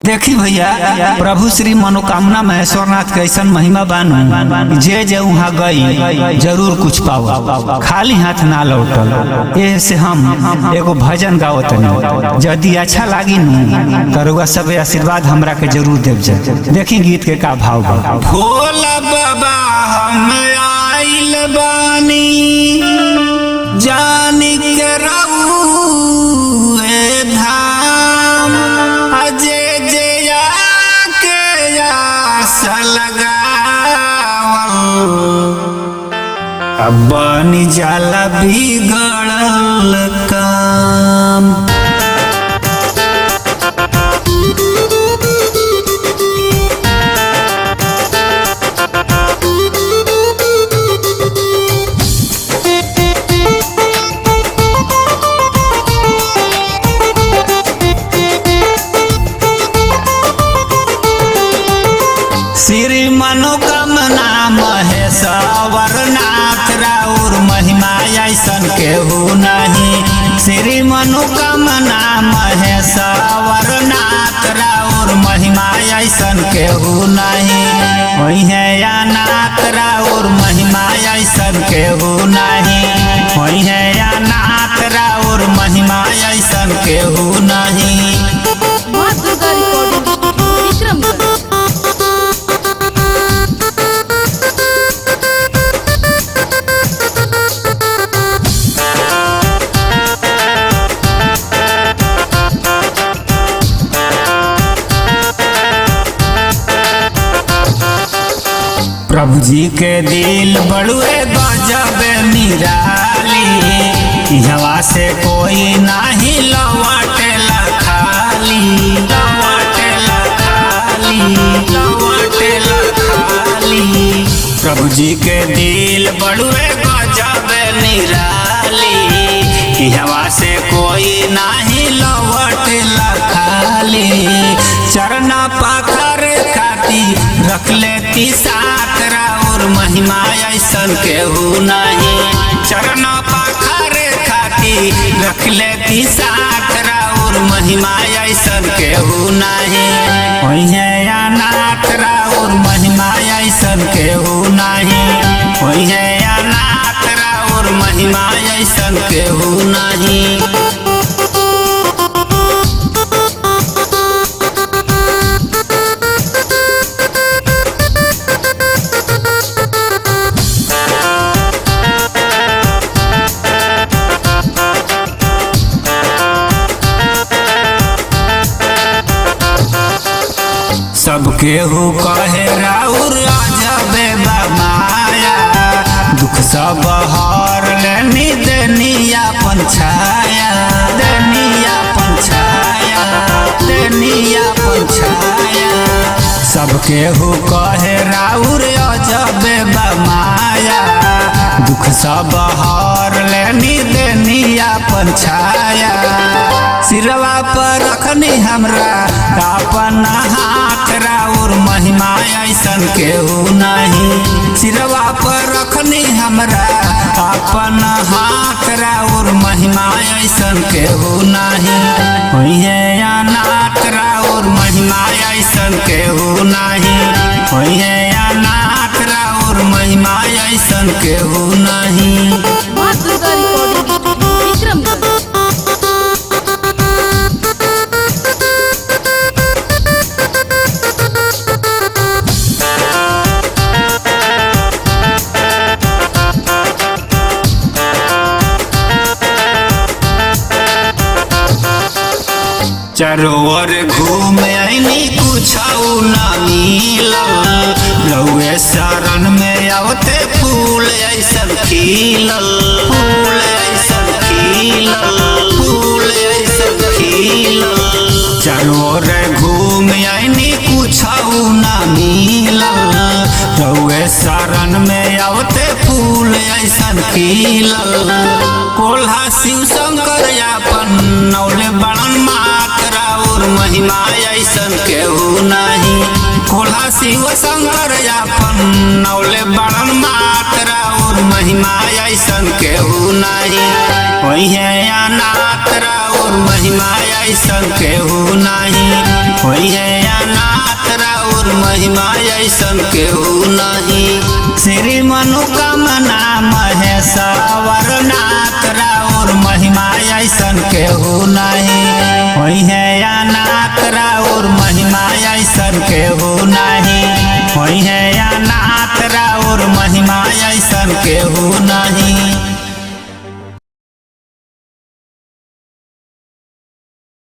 देखी भैया प्रभु श्री मनोकामना महेश्वरनाथ के ऐसा महिमा बानू जे जे वहाँ गई जरूर कुछ पाओ, खाली हाथ ना लौटल। ये से हम एगो भजन गावत यदि अच्छा लागी नु तो रउआ सब आशीर्वाद हमरा के जरूर देव जाए। देखी गीत के का भाव बा। भोला बाबा हम आइल बानी जान के रउए धाम अजे जया के आस लगावल अब बनी जाला बिगड़ल काम। श्री मनोकामना महेश्वरनाथ राउर महिमा ऐसन केहू नहीं। श्री मनोकामना महेश्वरनाथ राउर महिमा ऐसन केहू नहीं। वही है अनाथ राउर महिमा ऐसन केहू नहीं। वही है अनाथ राउर महिमा ऐसन केहू नहीं। प्रभु जी के दिल बड़ुए गजब निराली, हवा से कोई नाही लौटेला खाली, लौटेला खाली, लौटेला खाली। प्रभु जी के दिल बड़ुए गजब निराली, हवा से कोई नाही लौटेला खाली। चरण पाखर खाती रख लेती साथ राउर महिमा ऐसन केहू नहीं। चरण पाखर खाती रख लेती साथ राउर महिमा ऐसन केहू नहीं। वही है अनाथ राउर महिमा ऐसन केहू नहीं। वही है अनाथ राउर महिमा ऐसन केहू नहीं। सब केहू कहे राउर अजबे माया, दुख सब हर लेनी देनिया पंछाया, देनिया पंछाया, देनिया पंछाया। सब केहू कहे राउर अजबे माया, दुख सब हर लेनी देनिया पंछाया। सिरवा पर रखनी हमरा अपन हाथ राउर महिमा ऐसन केहू नहीं। सिरवा पर रखनी हमरा अपन हाथ राउर महिमा ऐसन केहू नहीं। वही है अनाथ राउर महिमा ऐसन केहू नहीं। वही है अनाथ राउर महिमा ऐसन केहू नहीं। चरोर घूम आईनी कुछ न मिलल, रउए शरण में आवते फूल ऐसन खिलल, फूल ऐसन खिलल, फूल ऐसन खिलल। चरोर घूम आईनी कुछ न मिलल, रउए शरण में आवते फूल ऐसन खिलल। कोल्हा शिव शंकर अपन नौले बड़न मात राउर महिमा ऐसन केहू नहीं। कोल्हा शिव शंकर अपन नौले बड़न मात राउर राउर महिमा ऐसन केहू नहीं होई है अनाथ राउर महिमा ऐसन केहू नहीं होई है अनाथ राउर महिमा ऐसन केहू नहीं। श्री मनोकामना महेश्वर नाथ राउर महिमा ऐसन केहू नहीं होई है अनाथ राउर महिमा ऐसन केहू नहीं होई है अनाथ राउर महिमा ऐसन केहू नहीं।